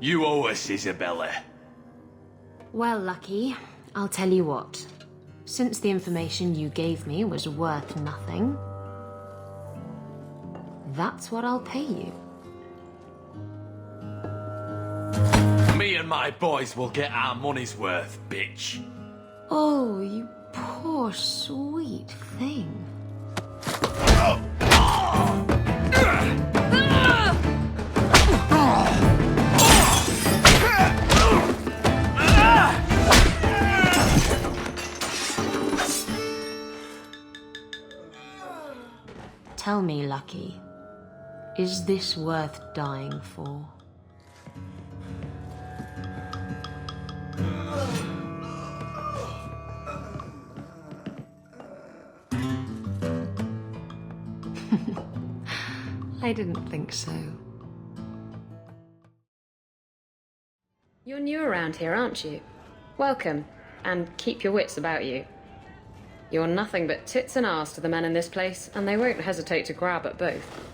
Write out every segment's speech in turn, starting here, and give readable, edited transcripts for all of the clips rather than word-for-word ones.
You owe us, Isabella. Well, Lucky, I'll tell you what. Since the information you gave me was worth nothing, that's what I'll pay you. Me and my boys will get our money's worth, bitch. Oh, you poor sweet thing. Tell me, Lucky, is this worth dying for? I didn't think so. You're new around here, aren't you? Welcome, and keep your wits about you. You're nothing but tits and arse to the men in this place, and they won't hesitate to grab at both.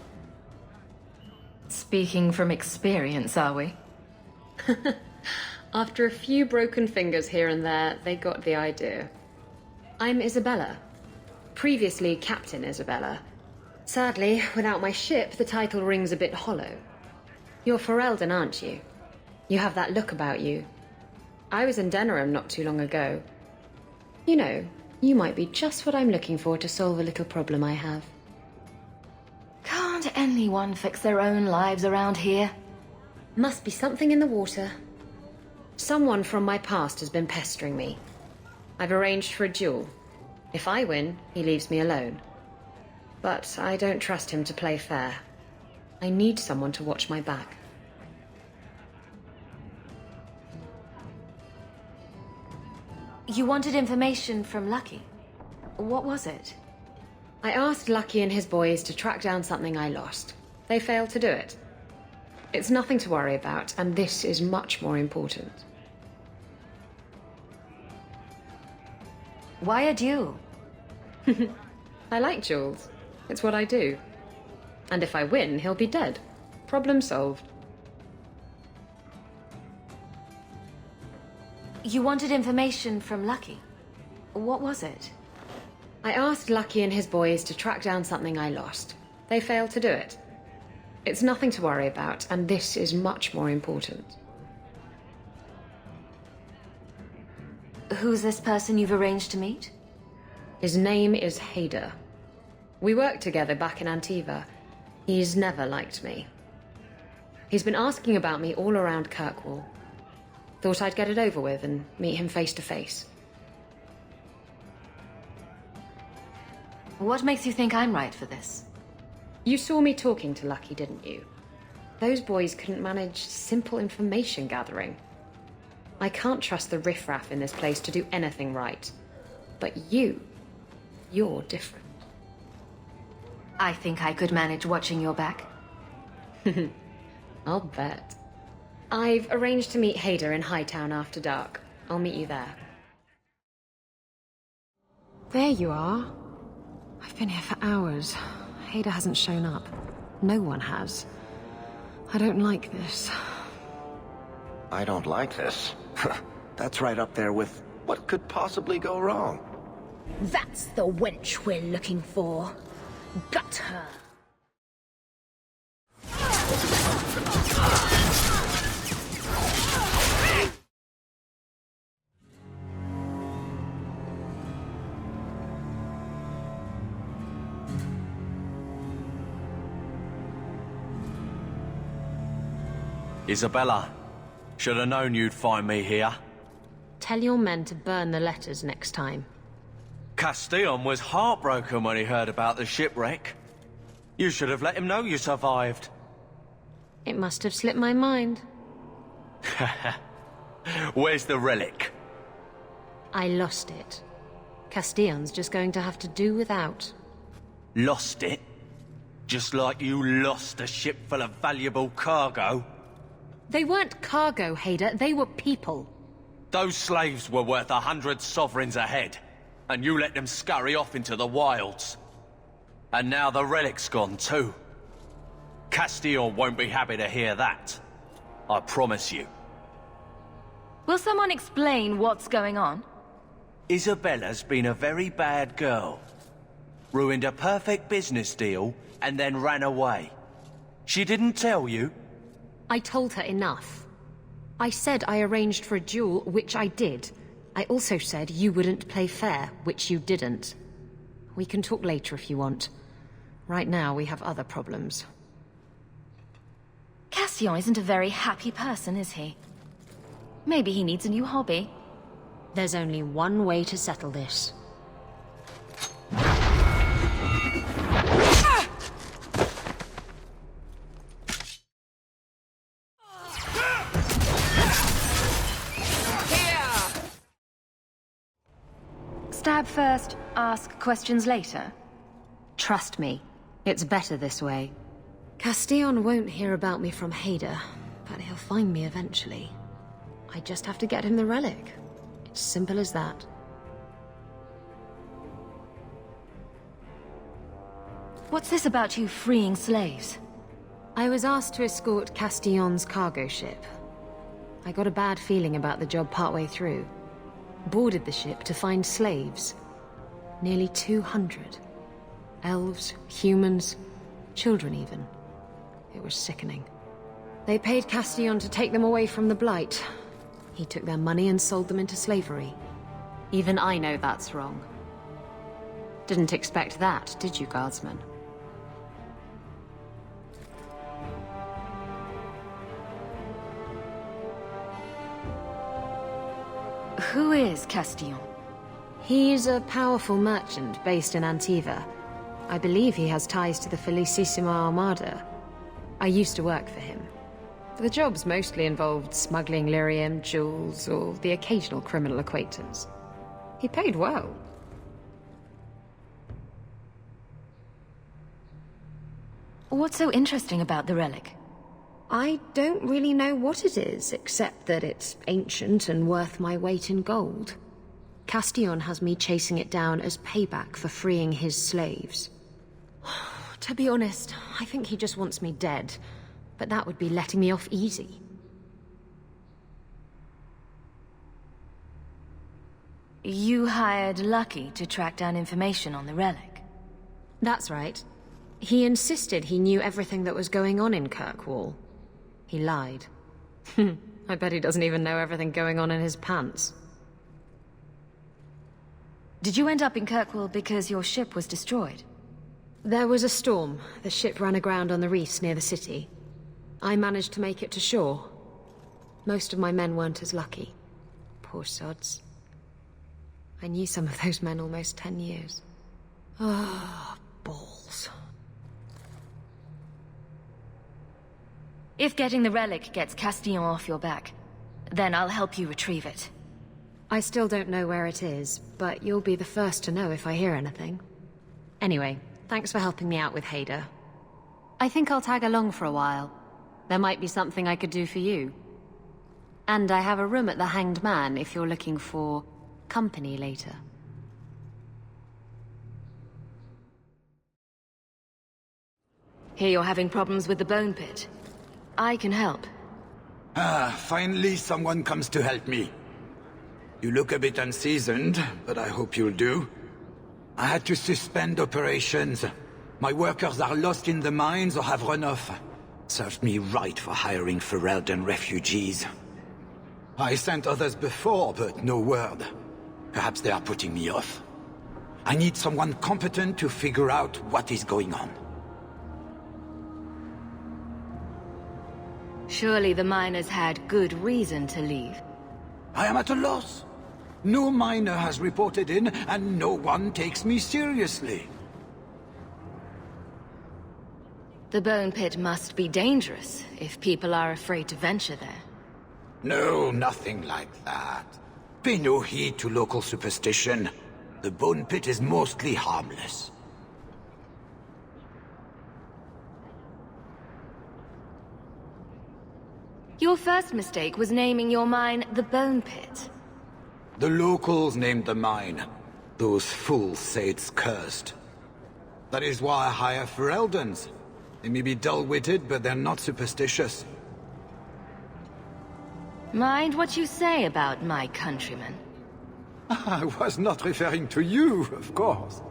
Speaking from experience, are we? After a few broken fingers here and there, they got the idea. I'm Isabella. Previously Captain Isabella. Sadly, without my ship, the title rings a bit hollow. You're Ferelden, aren't you? You have that look about you. I was in Denerim not too long ago. You know, you might be just what I'm looking for to solve a little problem I have. Can't anyone fix their own lives around here? Must be something in the water. Someone from my past has been pestering me. I've arranged for a duel. If I win, he leaves me alone. But I don't trust him to play fair. I need someone to watch my back. You wanted information from Lucky. What was it? I asked Lucky and his boys to track down something I lost. They failed to do it. It's nothing to worry about, and this is much more important. Why a duel? I like duels. It's what I do. And if I win, he'll be dead. Problem solved. You wanted information from Lucky. What was it? I asked Lucky and his boys to track down something I lost. They failed to do it. It's nothing to worry about, and this is much more important. Who's this person you've arranged to meet? His name is Hader. We worked together back in Antiva. He's never liked me. He's been asking about me all around Kirkwall. Thought I'd get it over with and meet him face to face. What makes you think I'm right for this? You saw me talking to Lucky, didn't you? Those boys couldn't manage simple information gathering. I can't trust the riffraff in this place to do anything right. But you're different. I think I could manage watching your back. I'll bet. I've arranged to meet Hader in Hightown after dark. I'll meet you there. There you are. I've been here for hours. Hader hasn't shown up. No one has. I don't like this. I don't like this. That's right up there with what could possibly go wrong. That's the wench we're looking for. Gut her. Isabella, should have known you'd find me here. Tell your men to burn the letters next time. Castillon was heartbroken when he heard about the shipwreck. You should have let him know you survived. It must have slipped my mind. Where's the relic? I lost it. Castillon's just going to have to do without. Lost it? Just like you lost a ship full of valuable cargo? They weren't cargo, Hader. They were people. Those slaves were worth 100 sovereigns a head, and you let them scurry off into the wilds. And now the relic's gone too. Castillon won't be happy to hear that. I promise you. Will someone explain what's going on? Isabella's been a very bad girl. Ruined a perfect business deal, and then ran away. She didn't tell you? I told her enough. I said I arranged for a duel, which I did. I also said you wouldn't play fair, which you didn't. We can talk later if you want. Right now, we have other problems. Castellan isn't a very happy person, is he? Maybe he needs a new hobby. There's only one way to settle this. Stab first, ask questions later. Trust me, it's better this way. Castellan won't hear about me from Hader, but he'll find me eventually. I just have to get him the relic. It's simple as that. What's this about you freeing slaves? I was asked to escort Castellan's cargo ship. I got a bad feeling about the job partway through. Boarded the ship to find slaves. Nearly 200. Elves, humans, children even. It was sickening. They paid Castellan to take them away from the Blight. He took their money and sold them into slavery. Even I know that's wrong. Didn't expect that, did you, Guardsman? Who is Castellan? He's a powerful merchant based in Antiva. I believe he has ties to the Felicissima Armada. I used to work for him. The jobs mostly involved smuggling lyrium, jewels, or the occasional criminal acquaintance. He paid well. What's so interesting about the relic? I don't really know what it is, except that it's ancient and worth my weight in gold. Castellan has me chasing it down as payback for freeing his slaves. To be honest, I think he just wants me dead, but that would be letting me off easy. You hired Lucky to track down information on the relic. That's right. He insisted he knew everything that was going on in Kirkwall. He lied. I bet he doesn't even know everything going on in his pants. Did you end up in Kirkwall because your ship was destroyed? There was a storm. The ship ran aground on the reefs near the city. I managed to make it to shore. Most of my men weren't as lucky. Poor sods. I knew some of those men almost 10 years. Ah, balls. If getting the relic gets Castellan off your back, then I'll help you retrieve it. I still don't know where it is, but you'll be the first to know if I hear anything. Anyway, thanks for helping me out with Hader. I think I'll tag along for a while. There might be something I could do for you. And I have a room at the Hanged Man if you're looking for company later. Hear you're having problems with the bone pit. I can help. Finally someone comes to help me. You look a bit unseasoned, but I hope you'll do. I had to suspend operations. My workers are lost in the mines or have run off. Served me right for hiring Ferelden refugees. I sent others before, but no word. Perhaps they are putting me off. I need someone competent to figure out what is going on. Surely the miners had good reason to leave. I am at a loss. No miner has reported in, and no one takes me seriously. The bone pit must be dangerous if people are afraid to venture there. No, nothing like that. Pay no heed to local superstition. The bone pit is mostly harmless. Your first mistake was naming your mine the Bone Pit. The locals named the mine. Those fools say it's cursed. That is why I hire Fereldens. They may be dull-witted, but they're not superstitious. Mind what you say about my countrymen. I was not referring to you, of course.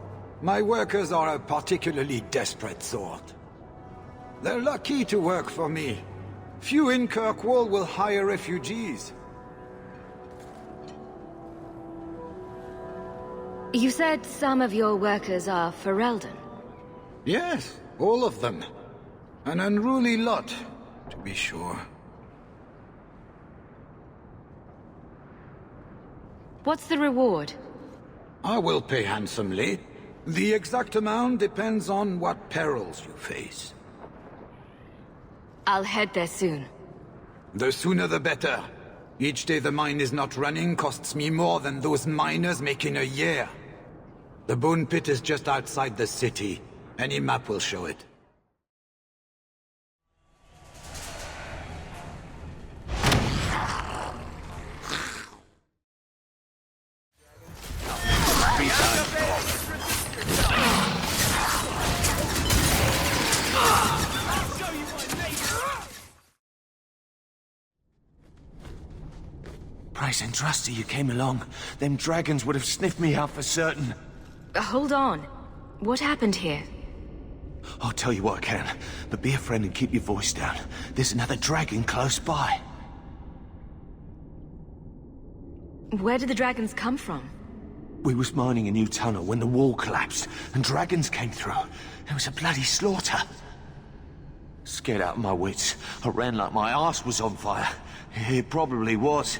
My workers are a particularly desperate sort. They're lucky to work for me. Few in Kirkwall will hire refugees. You said some of your workers are Ferelden. Yes, all of them. An unruly lot, to be sure. What's the reward? I will pay handsomely. The exact amount depends on what perils you face. I'll head there soon. The sooner the better. Each day the mine is not running costs me more than those miners make in a year. The Bone Pit is just outside the city. Any map will show it. Praise and trust you came along. Them dragons would have sniffed me out for certain. Hold on. What happened here? I'll tell you what I can, but be a friend and keep your voice down. There's another dragon close by. Where did the dragons come from? We was mining a new tunnel when the wall collapsed, and dragons came through. It was a bloody slaughter. Scared out of my wits, I ran like my arse was on fire. It probably was,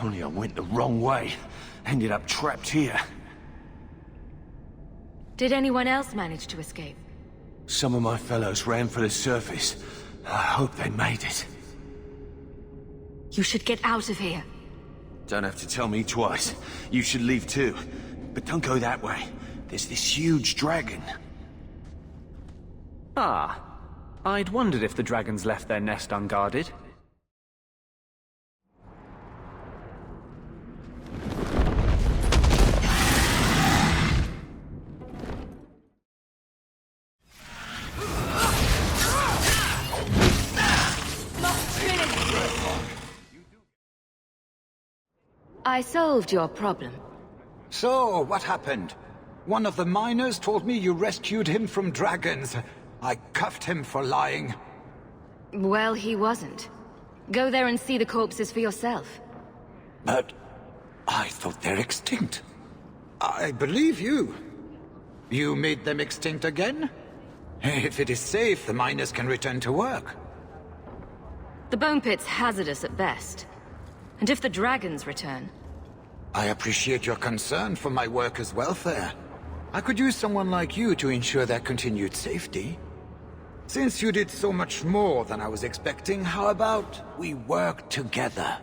only I went the wrong way. Ended up trapped here. Did anyone else manage to escape? Some of my fellows ran for the surface. I hope they made it. You should get out of here. Don't have to tell me twice. You should leave too. But don't go that way. There's this huge dragon. Ah. I'd wondered if the dragons left their nest unguarded. I solved your problem. So, what happened? One of the miners told me you rescued him from dragons. I cuffed him for lying. Well, he wasn't. Go there and see the corpses for yourself. But I thought they're extinct. I believe you. You made them extinct again? If it is safe, the miners can return to work. The bone pit's hazardous at best. And if the dragons return... I appreciate your concern for my workers' welfare. I could use someone like you to ensure their continued safety. Since you did so much more than I was expecting, how about we work together?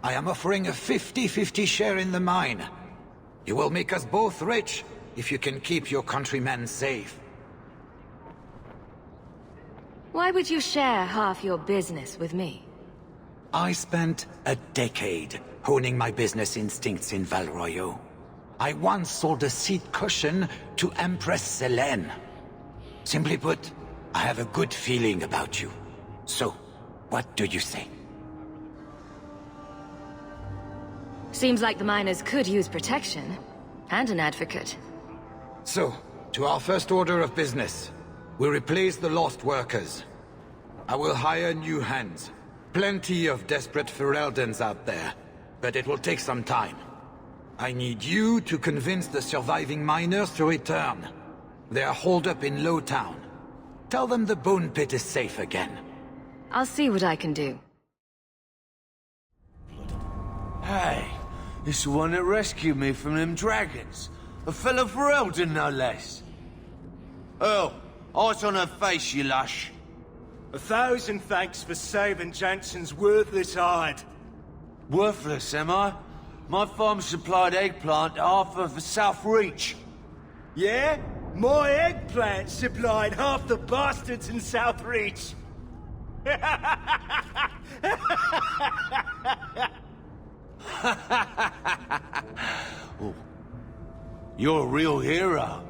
I am offering a 50-50 share in the mine. You will make us both rich if you can keep your countrymen safe. Why would you share half your business with me? I spent a decade honing my business instincts in Val Royeaux. I once sold a seat cushion to Empress Selene. Simply put, I have a good feeling about you. So, what do you say? Seems like the miners could use protection. And an advocate. So, to our first order of business. We replace the lost workers. I will hire new hands. Plenty of desperate Fereldans out there. But it will take some time. I need you to convince the surviving miners to return. They are holed up in Lowtown. Tell them the Bone Pit is safe again. I'll see what I can do. Hey, this the one that rescued me from them dragons. A fellow Ferelden, no less. Oh, eyes on her face, you lush. 1,000 thanks for saving Jansen's worthless hide. Worthless, am I? My farm supplied eggplant to half of the South Reach. Yeah? My eggplant supplied half the bastards in South Reach. Oh, you're a real hero.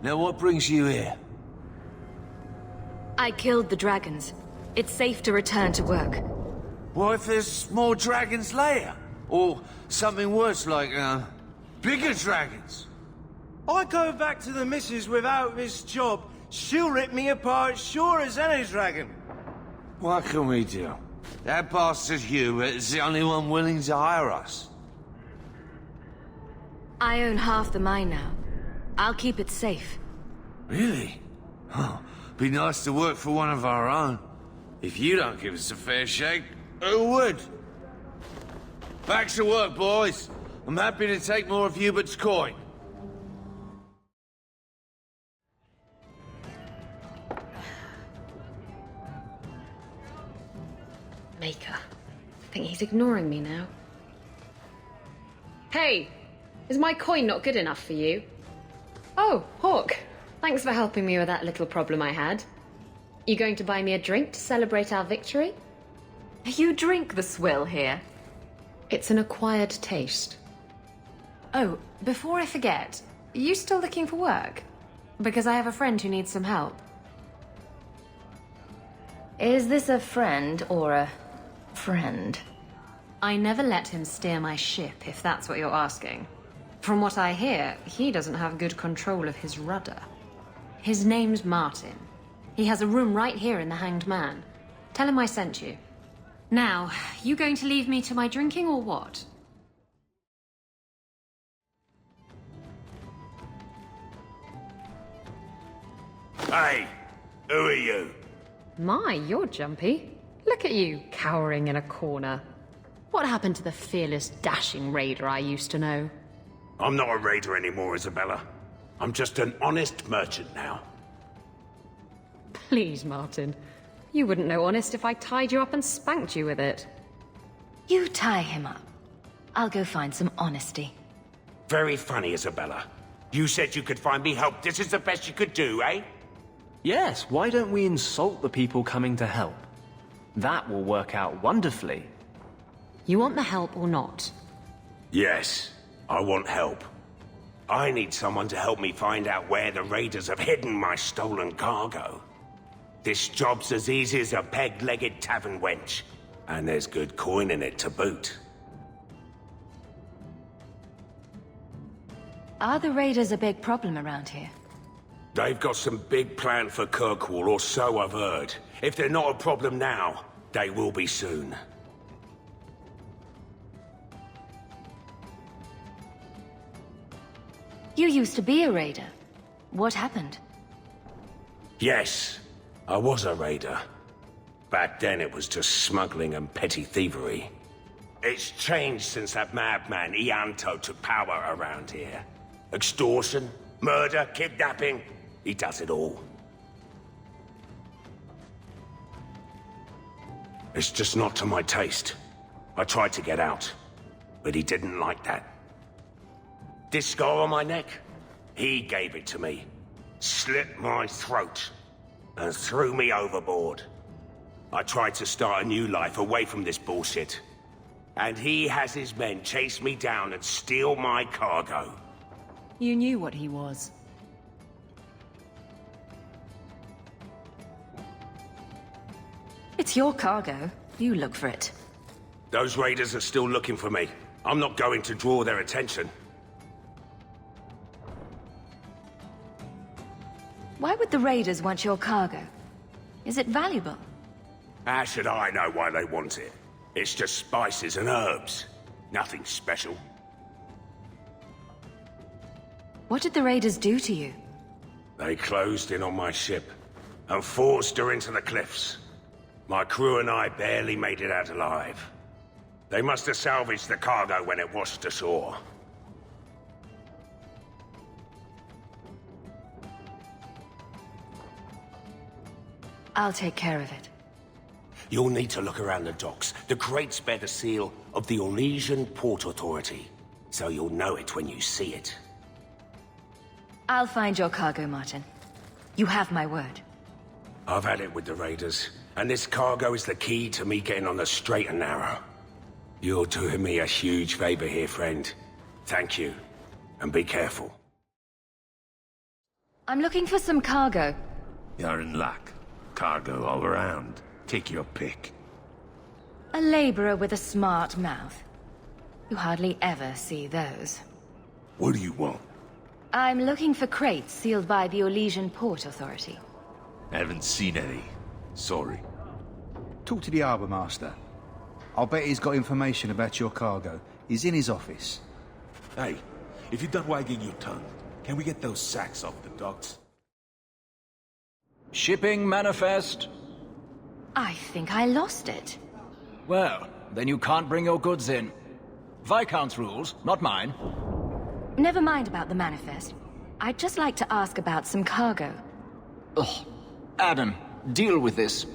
Now what brings you here? I killed the dragons. It's safe to return to work. What if there's more dragons later? Or something worse like, bigger dragons? I go back to the missus without this job, she'll rip me apart sure as any dragon. What can we do? That bastard Hubert is the only one willing to hire us. I own half the mine now. I'll keep it safe. Really? Oh, be nice to work for one of our own. If you don't give us a fair shake, who would? Back to work, boys. I'm happy to take more of Hubert's coin. Maker. I think he's ignoring me now. Hey! Is my coin not good enough for you? Oh, Hawke. Thanks for helping me with that little problem I had. You going to buy me a drink to celebrate our victory? You drink the swill here? It's an acquired taste. Oh, before I forget, are you still looking for work? Because I have a friend who needs some help. Is this a friend or a friend? I never let him steer my ship, if that's what you're asking. From what I hear, he doesn't have good control of his rudder. His name's Martin. He has a room right here in the Hanged Man. Tell him I sent you. Now, you going to leave me to my drinking or what? Hey, who are you? My, you're jumpy. Look at you, cowering in a corner. What happened to the fearless, dashing raider I used to know? I'm not a raider anymore, Isabella. I'm just an honest merchant now. Please, Martin. You wouldn't know honest if I tied you up and spanked you with it. You tie him up. I'll go find some honesty. Very funny, Isabella. You said you could find me help. This is the best you could do, eh? Yes, why don't we insult the people coming to help? That will work out wonderfully. You want the help or not? Yes, I want help. I need someone to help me find out where the raiders have hidden my stolen cargo. This job's as easy as a peg-legged tavern wench, and there's good coin in it to boot. Are the raiders a big problem around here? They've got some big plan for Kirkwall, or so I've heard. If they're not a problem now, they will be soon. You used to be a raider. What happened? Yes, I was a raider. Back then it was just smuggling and petty thievery. It's changed since that madman Ianto took power around here. Extortion, murder, kidnapping. He does it all. It's just not to my taste. I tried to get out, but he didn't like that. This scar on my neck? He gave it to me. Slit my throat. And threw me overboard. I tried to start a new life away from this bullshit. And he has his men chase me down and steal my cargo. You knew what he was. It's your cargo. You look for it. Those raiders are still looking for me. I'm not going to draw their attention. Why would the raiders want your cargo? Is it valuable? How should I know why they want it? It's just spices and herbs. Nothing special. What did the raiders do to you? They closed in on my ship and forced her into the cliffs. My crew and I barely made it out alive. They must have salvaged the cargo when it washed ashore. I'll take care of it. You'll need to look around the docks. The crates bear the seal of the Orlesian Port Authority, so you'll know it when you see it. I'll find your cargo, Martin. You have my word. I've had it with the raiders, and this cargo is the key to me getting on the straight and narrow. You're doing me a huge favor here, friend. Thank you, and be careful. I'm looking for some cargo. You're in luck. Cargo all around. Take your pick. A laborer with a smart mouth. You hardly ever see those. What do you want? I'm looking for crates sealed by the Orlesian Port Authority. Haven't seen any. Sorry. Talk to the Harbour Master. I'll bet he's got information about your cargo. He's in his office. Hey, if you're done wagging your tongue, can we get those sacks off the docks? Shipping manifest? I think I lost it. Well, then you can't bring your goods in. Viscount's rules, not mine. Never mind about the manifest. I'd just like to ask about some cargo. Ugh. Adam, deal with this.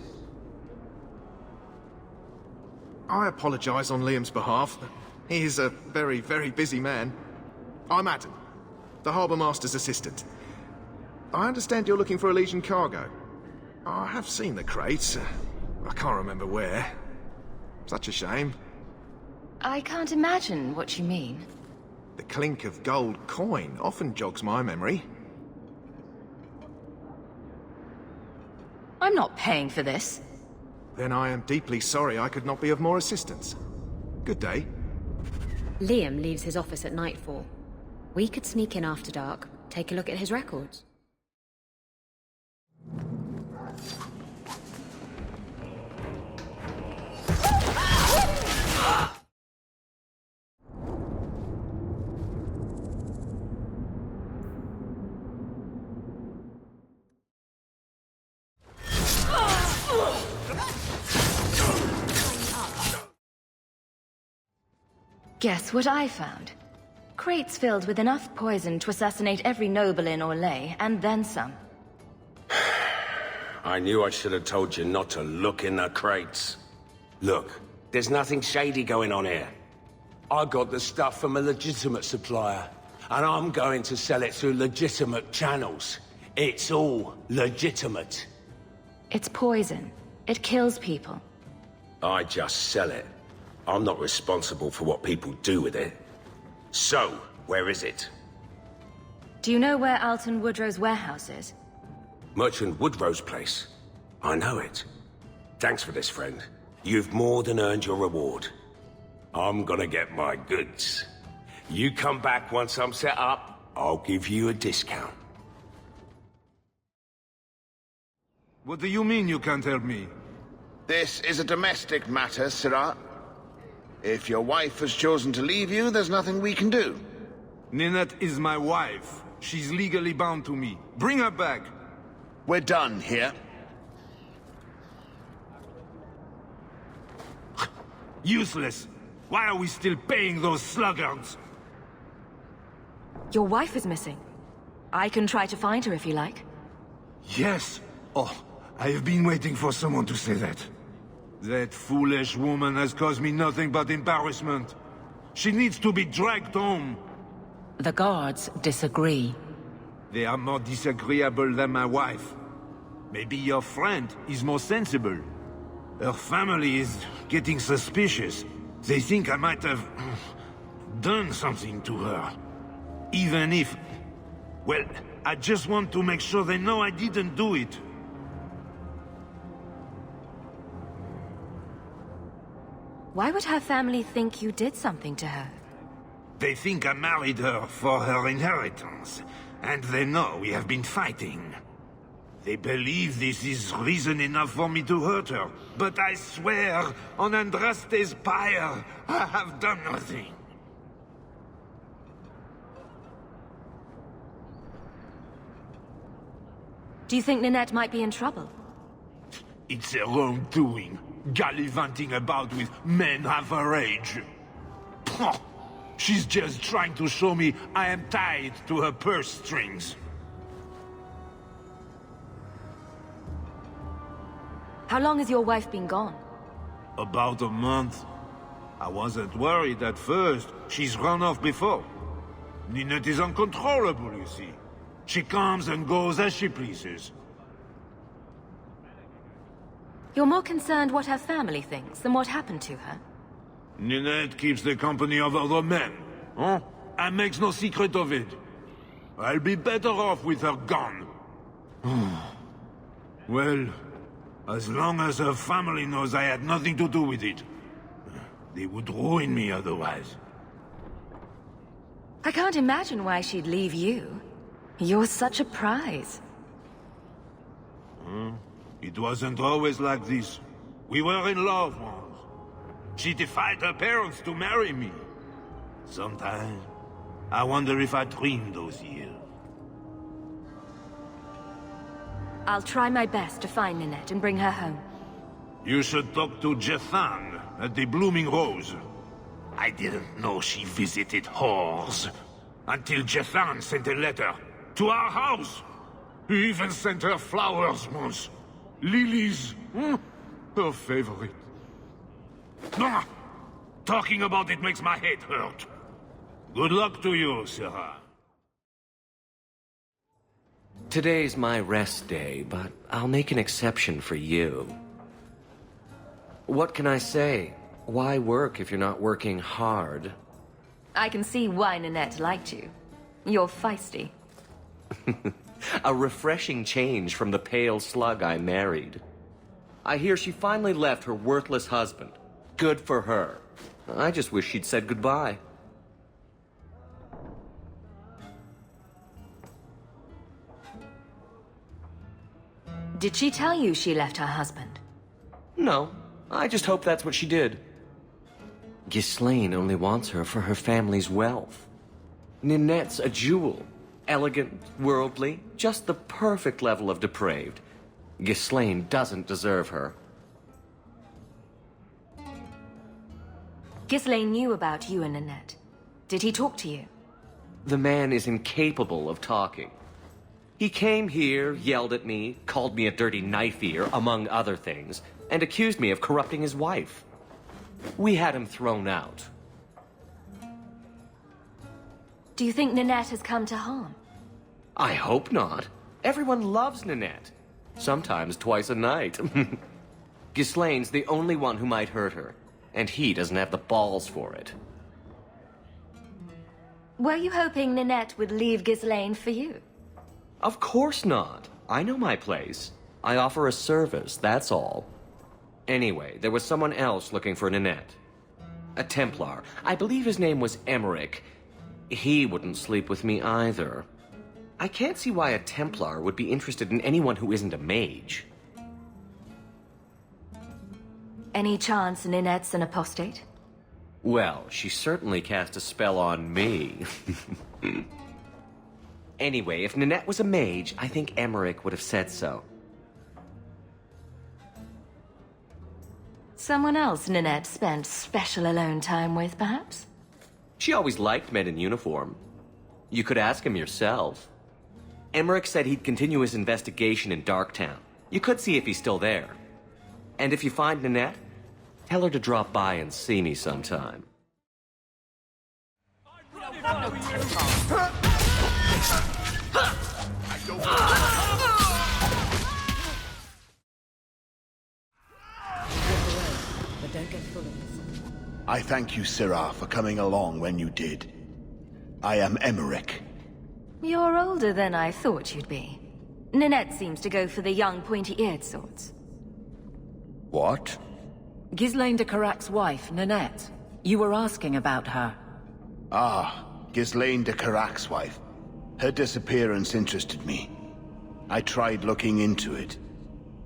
I apologize on Liam's behalf. He is a very, very busy man. I'm Adam, the Harbour Master's assistant. I understand you're looking for Orlesian cargo. I have seen the crates. I can't remember where. Such a shame. I can't imagine what you mean. The clink of gold coin often jogs my memory. I'm not paying for this. Then I am deeply sorry I could not be of more assistance. Good day. Liam leaves his office at nightfall. We could sneak in after dark, take a look at his records. Guess what I found? Crates filled with enough poison to assassinate every noble in Orlais, and then some. I knew I should have told you not to look in the crates. Look, there's nothing shady going on here. I got the stuff from a legitimate supplier, and I'm going to sell it through legitimate channels. It's all legitimate. It's poison. It kills people. I just sell it. I'm not responsible for what people do with it. So, where is it? Do you know where Alton Woodrow's warehouse is? Merchant Woodrow's place. I know it. Thanks for this, friend. You've more than earned your reward. I'm gonna get my goods. You come back once I'm set up, I'll give you a discount. What do you mean you can't help me? This is a domestic matter, Sirrah. If your wife has chosen to leave you, there's nothing we can do. Ninette is my wife. She's legally bound to me. Bring her back. We're done here. Useless. Why are we still paying those sluggards? Your wife is missing. I can try to find her if you like. Yes. Oh, I have been waiting for someone to say that. That foolish woman has caused me nothing but embarrassment. She needs to be dragged home. The guards disagree. They are more disagreeable than my wife. Maybe your friend is more sensible. Her family is getting suspicious. They think I might have done something to her. Even if... Well, I just want to make sure they know I didn't do it. Why would her family think you did something to her? They think I married her for her inheritance, and they know we have been fighting. They believe this is reason enough for me to hurt her, but I swear, on Andraste's pyre, I have done nothing. Do you think Ninette might be in trouble? It's her own doing, gallivanting about with men half her age. Pah! She's just trying to show me I am tied to her purse strings. How long has your wife been gone? About a month. I wasn't worried at first. She's run off before. Ninette is uncontrollable, you see. She comes and goes as she pleases. You're more concerned what her family thinks than what happened to her? Ninette keeps the company of other men, huh? And makes no secret of it. I'll be better off with her gone. Well, as long as her family knows I had nothing to do with it, They would ruin me otherwise. I can't imagine why she'd leave you. You're such a prize. It wasn't always like this. We were in love once. She defied her parents to marry me. Sometimes, I wonder if I dreamed those years. I'll try my best to find Ninette and bring her home. You should talk to Jethan at the Blooming Rose. I didn't know she visited whores until Jethan sent a letter to our house. He even sent her flowers once. Lilies. Her favorite. No! Talking about it makes my head hurt. Good luck to you, Sarah. Today's my rest day, but I'll make an exception for you. What can I say? Why work if you're not working hard? I can see why Ninette liked you. You're feisty. A refreshing change from the pale slug I married. I hear she finally left her worthless husband. Good for her. I just wish she'd said goodbye. Did she tell you she left her husband? No, I just hope that's what she did. Ghislaine only wants her for her family's wealth. Ninette's a jewel. Elegant, worldly, just the perfect level of depraved. Ghislaine doesn't deserve her. Ghislaine knew about you and Ninette. Did he talk to you? The man is incapable of talking. He came here, yelled at me, called me a dirty knife-ear, among other things, and accused me of corrupting his wife. We had him thrown out. Do you think Ninette has come to harm? I hope not. Everyone loves Ninette. Sometimes twice a night. Ghislaine's the only one who might hurt her, and he doesn't have the balls for it. Were you hoping Ninette would leave Ghislaine for you? Of course not. I know my place. I offer a service, that's all. Anyway, there was someone else looking for Ninette. A Templar. I believe his name was Emmerich. He wouldn't sleep with me either. I can't see why a Templar would be interested in anyone who isn't a mage. Any chance Ninette's an apostate? Well, she certainly cast a spell on me. Anyway, if Ninette was a mage, I think Emmerich would have said so. Someone else Ninette spent special alone time with, perhaps? She always liked men in uniform. You could ask him yourself. Emmerich said he'd continue his investigation in Darktown. You could see if he's still there. And if you find Ninette, tell her to drop by and see me sometime. I thank you, Syrah, for coming along when you did. I am Emmerich. You're older than I thought you'd be. Ninette seems to go for the young, pointy-eared sorts. What? Ghislaine de Carac's wife, Ninette. You were asking about her. Ah, Ghislaine de Carac's wife. Her disappearance interested me. I tried looking into it.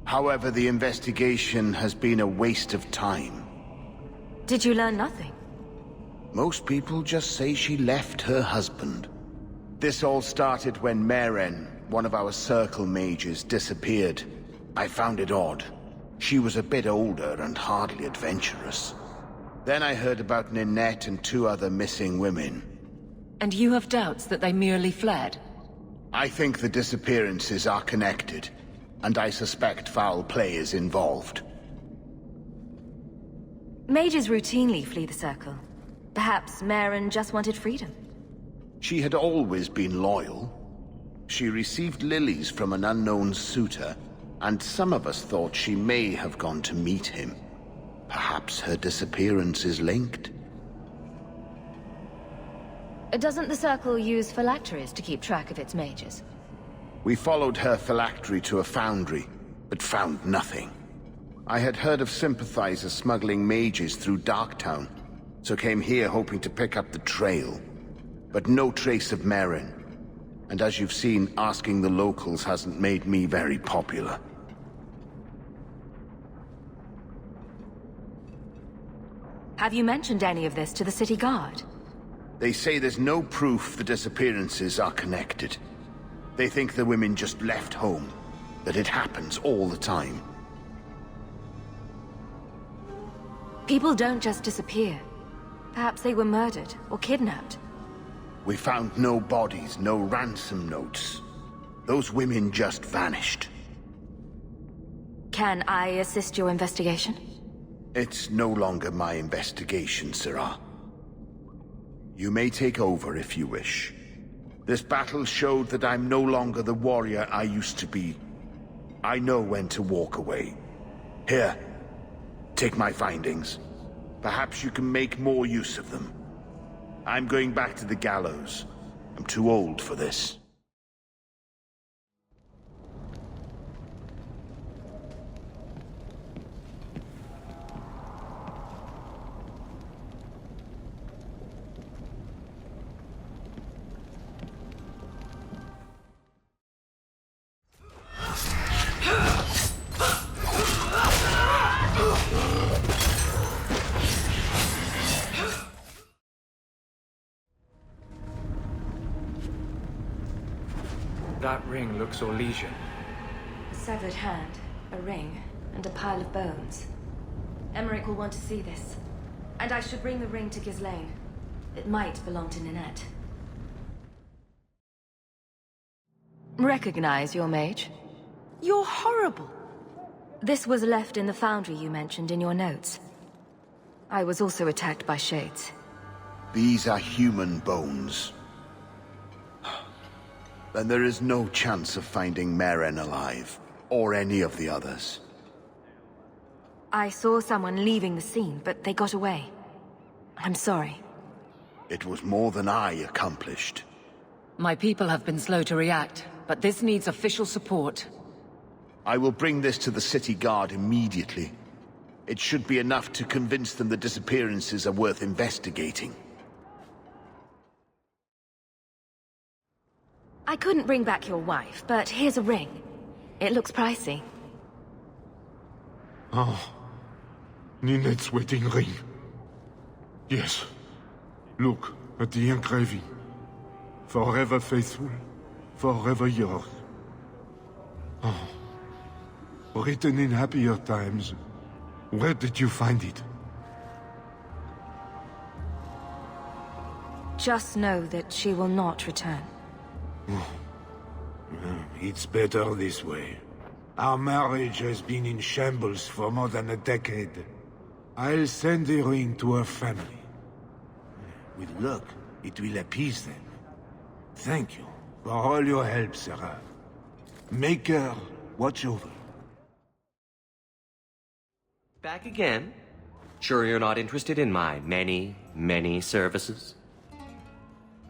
However, the investigation has been a waste of time. Did you learn nothing? Most people just say she left her husband. This all started when Meeran, one of our circle mages, disappeared. I found it odd. She was a bit older and hardly adventurous. Then I heard about Ninette and 2 other missing women. And you have doubts that they merely fled? I think the disappearances are connected, and I suspect foul play is involved. Mages routinely flee the Circle. Perhaps Meeran just wanted freedom. She had always been loyal. She received lilies from an unknown suitor, and some of us thought she may have gone to meet him. Perhaps her disappearance is linked. Doesn't the Circle use phylacteries to keep track of its mages? We followed her phylactery to a foundry, but found nothing. I had heard of sympathizers smuggling mages through Darktown, so came here hoping to pick up the trail. But no trace of Meeran. And as you've seen, asking the locals hasn't made me very popular. Have you mentioned any of this to the city guard? They say there's no proof the disappearances are connected. They think the women just left home, that it happens all the time. People don't just disappear. Perhaps they were murdered or kidnapped. We found no bodies, no ransom notes. Those women just vanished. Can I assist your investigation? It's no longer my investigation, Surana. You may take over if you wish. This battle showed that I'm no longer the warrior I used to be. I know when to walk away. Here, take my findings. Perhaps you can make more use of them. I'm going back to the gallows. I'm too old for this. That ring looks Orlesian. A severed hand, a ring, and a pile of bones. Emmerich will want to see this. And I should bring the ring to Ghislaine. It might belong to Ninette. Recognize your mage? You're horrible! This was left in the foundry you mentioned in your notes. I was also attacked by shades. These are human bones. Then there is no chance of finding Meeran alive, or any of the others. I saw someone leaving the scene, but they got away. I'm sorry. It was more than I accomplished. My people have been slow to react, but this needs official support. I will bring this to the city guard immediately. It should be enough to convince them the disappearances are worth investigating. I couldn't bring back your wife, but here's a ring. It looks pricey. Oh. Ninette's wedding ring. Yes. Look at the engraving. Forever faithful, forever yours. Oh. Written in happier times. Where did you find it? Just know that she will not return. It's better this way. Our marriage has been in shambles for more than a decade. I'll send the ring to her family. With luck, it will appease them. Thank you for all your help, Sarah. Make her watch over. Back again? Sure you're not interested in my many, many services?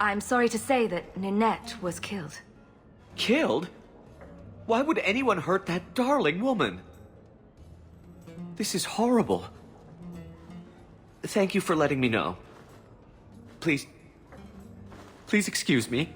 I'm sorry to say that Ninette was killed. Killed? Why would anyone hurt that darling woman? This is horrible. Thank you for letting me know. Please excuse me.